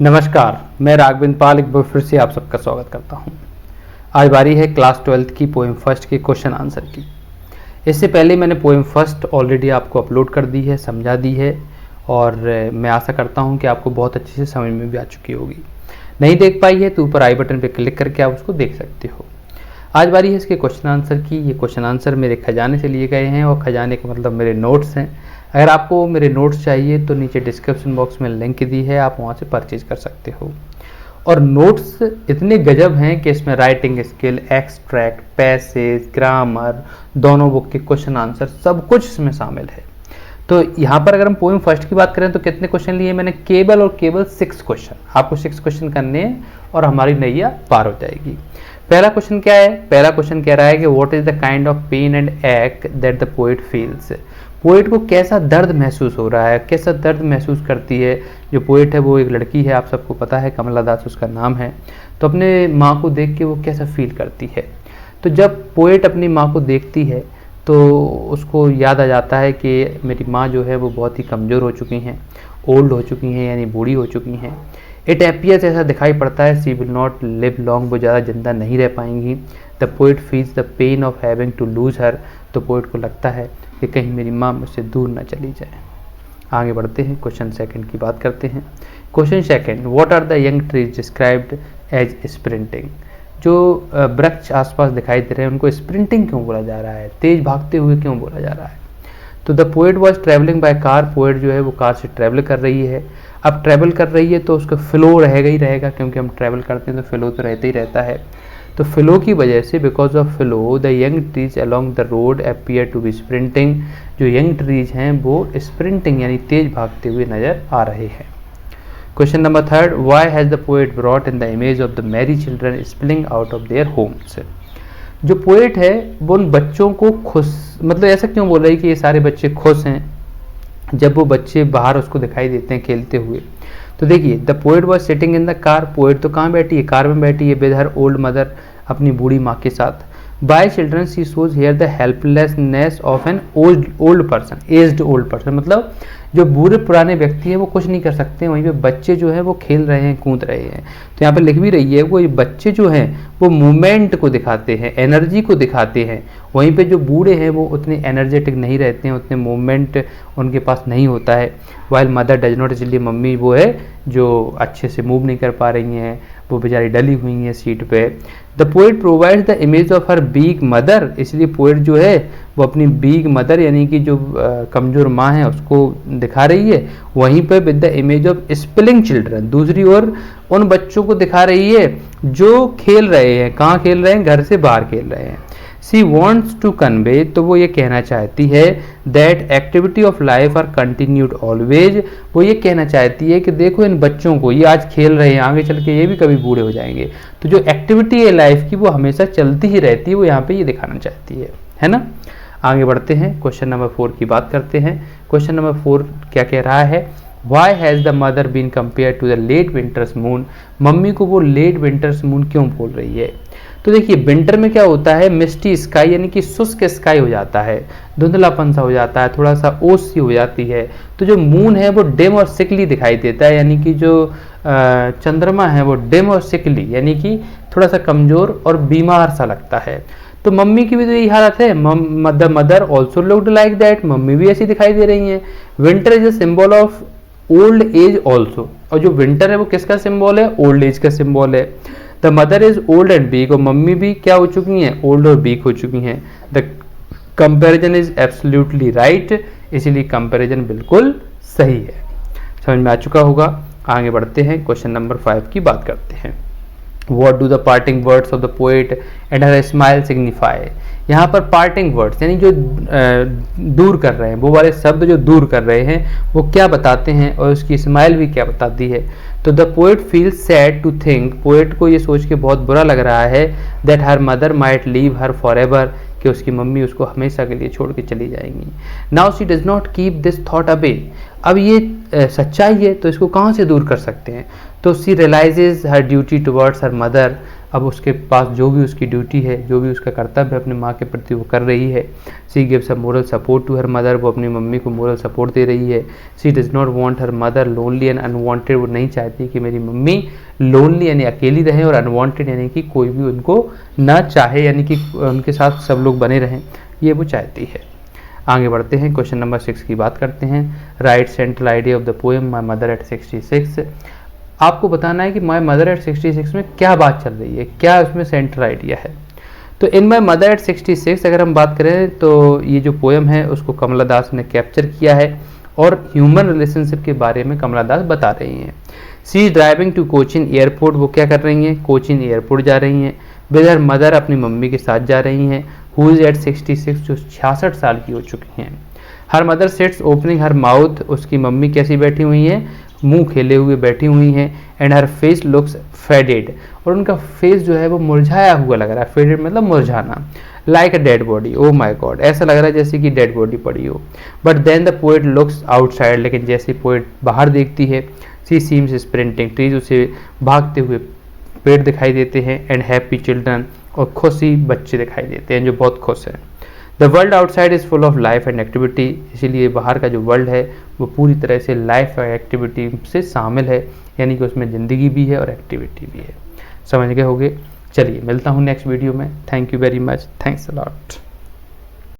नमस्कार, मैं राघवेंद्र पाल एक बार फिर से आप सबका स्वागत करता हूं। आज बारी है क्लास 12th की पोएम फर्स्ट के क्वेश्चन आंसर की। इससे पहले मैंने पोएम फर्स्ट ऑलरेडी आपको अपलोड कर दी है, समझा दी है और मैं आशा करता हूं कि आपको बहुत अच्छे से समझ में भी आ चुकी होगी। नहीं देख पाई है तो ऊपर आई बटन पर क्लिक करके आप उसको देख सकते हो। आज बारी है इसके क्वेश्चन आंसर की। ये क्वेश्चन आंसर मेरे खजाने से लिए गए हैं और खजाने का मतलब मेरे नोट्स हैं। अगर आपको मेरे नोट्स चाहिए तो नीचे डिस्क्रिप्शन बॉक्स में लिंक दी है, आप वहाँ से परचेज कर सकते हो। और नोट्स इतने गजब हैं कि इसमें writing skill, extract, passage, grammar, दोनों बुक के क्वेश्चन आंसर सब कुछ इसमें शामिल है। तो यहाँ पर अगर हम पोएम फर्स्ट की बात करें तो कितने क्वेश्चन लिए मैंने? केवल और केवल 6 क्वेश्चन। आपको 6 क्वेश्चन करने हैं और हमारी नैया पार हो जाएगी। पहला क्वेश्चन क्या है? पहला क्वेश्चन कह रहा है कि what is the kind of pain and एक that the poet feels. Poet को कैसा दर्द महसूस हो रहा है, कैसा दर्द महसूस करती है। जो पोएट है वो एक लड़की है, आप सबको पता है, कमला दास उसका नाम है। तो अपने माँ को देख के वो कैसा फील करती है। तो जब पोएट अपनी माँ को देखती है तो उसको याद आ जाता है कि मेरी माँ जो है वो बहुत ही कमज़ोर हो चुकी हैं, ओल्ड हो चुकी हैं, यानी बूढ़ी हो चुकी हैं। इट एपियर्स, ऐसा दिखाई पड़ता है, she will not live long, वो ज़्यादा जिंदा नहीं रह पाएंगी। The poet feels the pain of having to lose her. तो पोएट को लगता है कि कहीं मेरी माँ मुझसे दूर ना चली जाए। आगे बढ़ते हैं, क्वेश्चन सेकंड की बात करते हैं। Question second, what are the young trees described as sprinting. जो वृक्ष आसपास दिखाई दे रहे हैं उनको स्प्रिंटिंग क्यों बोला जा रहा है, तेज भागते हुए क्यों बोला जा रहा है? तो the poet was travelling by car. Poet जो है वो कार से ट्रैवल कर रही है। अब ट्रैवल कर रही है तो उसका फ्लो रहेगा ही रहेगा, क्योंकि हम ट्रैवल करते हैं तो फ्लो तो रहता ही रहता है। तो फ्लो की वजह से, because of flow, the young trees along the road appear to be sprinting. जो यंग ट्रीज हैं वो स्प्रिंटिंग यानी तेज भागते हुए नजर आ रहे हैं। Question number third, why has the poet brought in the image of the Mary children spilling out of their homes. जो पोएट है वो उन बच्चों को खुश, मतलब ऐसा क्यों बोल रही है कि ये सारे बच्चे खुश हैं जब वो बच्चे बाहर उसको दिखाई देते हैं खेलते हुए। तो देखिए, the poet was sitting in the car. Poet तो कहाँ बैठी है? कार में बैठी है, विद हर ओल्ड मदर, अपनी बूढ़ी माँ के साथ। By children she shows here the helplessness of an old person, aged old person. मतलब जो बूढ़े पुराने व्यक्ति हैं वो कुछ नहीं कर सकते, वहीं पे बच्चे जो हैं वो खेल रहे हैं, कूद रहे हैं। तो यहाँ पे लिख भी रही है वो बच्चे जो हैं वो मूवमेंट को दिखाते हैं, एनर्जी को दिखाते हैं। वहीं पे जो बूढ़े हैं वो उतने एनर्जेटिक नहीं रहते हैं, उतने मूवमेंट उनके पास नहीं होता है। वाइल मदर डज नॉट, इसलिए मम्मी वो है जो अच्छे से मूव नहीं कर पा रही हैं, वो बेचारी डली हुई हैं सीट पे। The poet provides the image of her बीग मदर, इसलिए पोएट जो है वो अपनी बीग मदर यानी कि जो कमज़ोर माँ है उसको दिखा रही है। वहीं पे with the image of spilling children, दूसरी ओर उन बच्चों को दिखा रही है जो खेल रहे हैं। कहाँ खेल रहे हैं? घर से बाहर खेल रहे हैं। सी वॉन्ट्स टू कन्वे, तो वो ये कहना चाहती है that activity of life are continued always. वो ये कहना चाहती है कि देखो इन बच्चों को, ये आज खेल रहे हैं, आगे चल के ये भी कभी बूढ़े हो जाएंगे। तो जो एक्टिविटी है लाइफ की वो हमेशा चलती ही रहती है, वो यहाँ पे ये दिखाना चाहती है ना। आगे बढ़ते हैं, क्वेश्चन नंबर 4 की बात करते हैं। क्वेश्चन नंबर 4 क्या कह रहा है? Why has the mother been compare to the late winter's moon. Mummy को वो लेट विंटर्स मून क्यों बोल रही है? तो देखिए, विंटर में क्या होता है, मिस्टी स्काई यानी कि शुष्क स्काई हो जाता है, धुंधलापन सा हो जाता है, थोड़ा सा ओस सी हो जाती है। तो जो मून है वो डिम और सिकली दिखाई देता है, यानी कि जो चंद्रमा है वो डिम और सिकली यानी कि थोड़ा सा कमज़ोर और बीमार सा लगता है। तो मम्मी की भी तो यही हालत है। The mother also looked like that, mummy भी ऐसी दिखाई दे रही हैं। Winter is a symbol of old age also, और जो विंटर है वो किसका सिंबल है? ओल्ड एज का सिंबल है। The mother is old and weak, और मम्मी भी क्या हो चुकी हैं? ओल्ड और वीक हो चुकी हैं। The comparison is absolutely right, इसीलिए कंपेरिजन बिल्कुल सही है। समझ में आ चुका होगा। आगे बढ़ते हैं, क्वेश्चन नंबर 5 की बात करते हैं। What do the parting words of the poet and her smile signify? यहाँ पर पार्टिंग वर्ड्स यानी जो दूर कर रहे हैं, वो वाले शब्द जो दूर कर रहे हैं वो क्या बताते हैं, और उसकी स्माइल भी क्या बताती है। तो the poet feels sad to think, poet को ये सोच के बहुत बुरा लग रहा है that her mother might leave her forever, कि उसकी मम्मी उसको हमेशा के लिए छोड़ के चली जाएंगी। Now she does not keep this thought away, अब ये सच्चाई है तो इसको कहाँ से दूर कर सकते हैं? तो सी realises her duty towards her mother, अब उसके पास जो भी उसकी ड्यूटी है, जो भी उसका कर्तव्य है अपनी माँ के प्रति वो कर रही है। She gives a moral support to her mother, वो अपनी मम्मी को मोरल सपोर्ट दे रही है। She does not want her mother lonely and unwanted, वो नहीं चाहती कि मेरी मम्मी लोनली यानी अकेली रहे और अनवांटेड यानी कि कोई भी उनको ना चाहे, यानी कि उनके साथ सब लोग बने रहें, ये वो चाहती है। आगे बढ़ते हैं, क्वेश्चन नंबर 6 की बात करते हैं। Right central idea of the poem my mother eight 66। आपको बताना है कि माई मदर एट 66 में क्या बात चल रही है, क्या उसमें सेंट्रल आइडिया है। तो इन माई मदर एट 66 अगर हम बात करें तो ये जो पोएम है उसको कमला दास ने कैप्चर किया है और ह्यूमन रिलेशनशिप के बारे में कमला दास बता रही हैं। She is driving to Cochin airport, वो क्या कर रही हैं, कोचिन एयरपोर्ट जा रही हैं। विद हर मदर, अपनी मम्मी के साथ जा रही हैं। हु इज एट 66, जो 66 साल की हो चुकी हैं। Her mother sits opening her mouth, उसकी मम्मी कैसी बैठी हुई हैं, मुंह खेले हुए बैठी हुई हैं। And her face looks faded, और उनका फेस जो है वो मुरझाया हुआ लग रहा है। फेडेड मतलब मुरझाना। Like a dead body, oh my God, ऐसा लग रहा है जैसे कि डेड बॉडी पड़ी हो। But then the poet looks outside, लेकिन जैसे पोएट बाहर देखती है, सी सीम्स स्प्रिंटिंग ट्रीज, उसे भागते हुए पेड़ दिखाई देते हैं। एंड हैप्पी चिल्ड्रन, और खुशी बच्चे दिखाई देते हैं जो बहुत खुश हैं। The world outside is full of life and activity, इसीलिए बाहर का जो वर्ल्ड है वो पूरी तरह से लाइफ और एक्टिविटी से शामिल है, यानी कि उसमें ज़िंदगी भी है और एक्टिविटी भी है। समझ गए होगे। चलिए मिलता हूँ नेक्स्ट वीडियो में। Thank you very much, thanks a lot.